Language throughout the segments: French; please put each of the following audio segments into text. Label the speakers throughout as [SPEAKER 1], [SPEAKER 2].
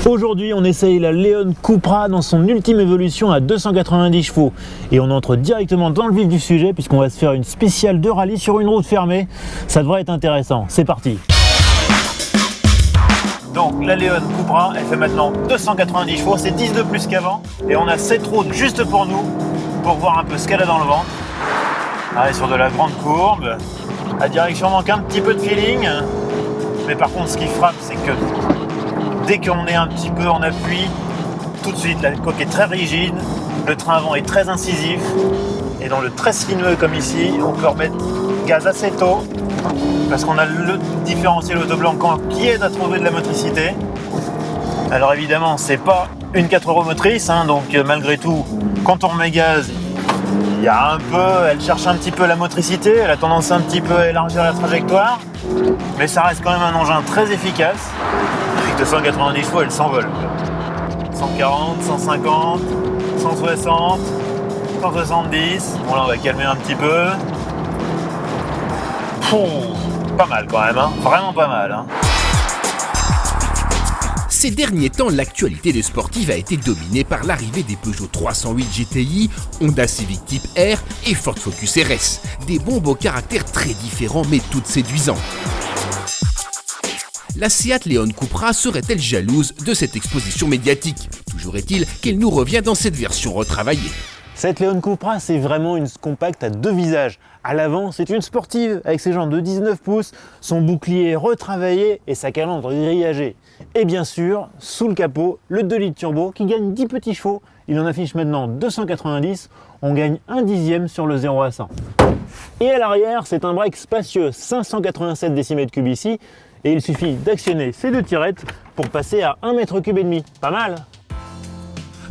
[SPEAKER 1] Aujourd'hui, on essaye la Leon Cupra dans son ultime évolution à 290 chevaux. Et on entre directement dans le vif du sujet puisqu'on va se faire une spéciale de rallye sur une route fermée. Ça devrait être intéressant. C'est parti. Donc la Leon Cupra, elle fait maintenant 290 chevaux, c'est 10 de plus qu'avant. Et on a cette route juste pour nous, pour voir un peu ce qu'elle a dans le ventre. Allez, sur de la grande courbe. La direction manque un petit peu de feeling. Mais par contre, ce qui frappe, c'est que dès qu'on est un petit peu en appui, tout de suite, la coque est très rigide, le train avant est très incisif, et dans le très sinueux comme ici, on peut remettre gaz assez tôt, parce qu'on a le différentiel autoblanquant qui aide à trouver de la motricité. Alors évidemment, c'est pas une 4 roues motrice, donc malgré tout, quand on remet gaz, il y a un peu, elle cherche un petit peu la motricité, elle a tendance un petit peu à élargir la trajectoire, mais ça reste quand même un engin très efficace. Avec 290 chevaux, elle s'envole. 140, 150, 160, 170. Bon là, on va calmer un petit peu. Pas mal quand même, vraiment pas mal.
[SPEAKER 2] Ces derniers temps, l'actualité des sportives a été dominée par l'arrivée des Peugeot 308 GTI, Honda Civic Type R et Ford Focus RS. Des bombes au caractère très différents mais toutes séduisantes. La Seat Leon Cupra serait-elle jalouse de cette exposition médiatique? Toujours est-il qu'elle nous revient dans cette version retravaillée.
[SPEAKER 1] Cette Leon Cupra, c'est vraiment une compacte à deux visages. À l'avant, c'est une sportive avec ses jambes de 19 pouces, son bouclier retravaillé et sa calandre grillagée. Et bien sûr, sous le capot, le 2 litres turbo qui gagne 10 petits chevaux. Il en affiche maintenant 290, on gagne 1/10 sur le 0 à 100. Et à l'arrière, c'est un break spacieux, 587 décimètres cubes ici, et il suffit d'actionner ces deux tirettes pour passer à 1 mètre cube et demi. Pas mal!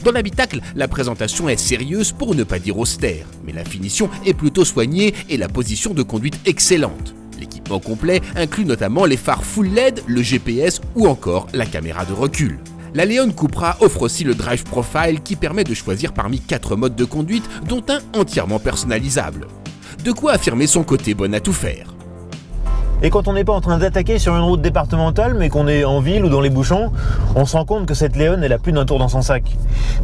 [SPEAKER 2] Dans l'habitacle, la présentation est sérieuse pour ne pas dire austère, mais la finition est plutôt soignée et la position de conduite excellente. L'équipement complet inclut notamment les phares full LED, le GPS ou encore la caméra de recul. La Leon Cupra offre aussi le Drive Profile qui permet de choisir parmi 4 modes de conduite, dont un entièrement personnalisable. De quoi affirmer son côté bon à tout faire.
[SPEAKER 1] Et quand on n'est pas en train d'attaquer sur une route départementale, mais qu'on est en ville ou dans les bouchons, on se rend compte que cette Leon, elle a plus d'un tour dans son sac.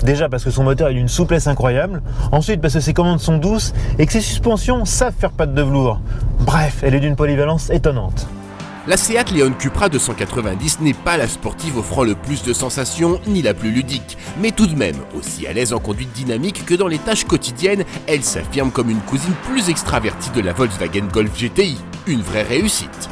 [SPEAKER 1] Déjà parce que son moteur est d'une souplesse incroyable, ensuite parce que ses commandes sont douces et que ses suspensions savent faire patte de velours. Bref, elle est d'une polyvalence étonnante.
[SPEAKER 2] La Seat Leon Cupra 290 n'est pas la sportive offrant le plus de sensations ni la plus ludique, mais tout de même, aussi à l'aise en conduite dynamique que dans les tâches quotidiennes, elle s'affirme comme une cousine plus extravertie de la Volkswagen Golf GTI. Une vraie réussite.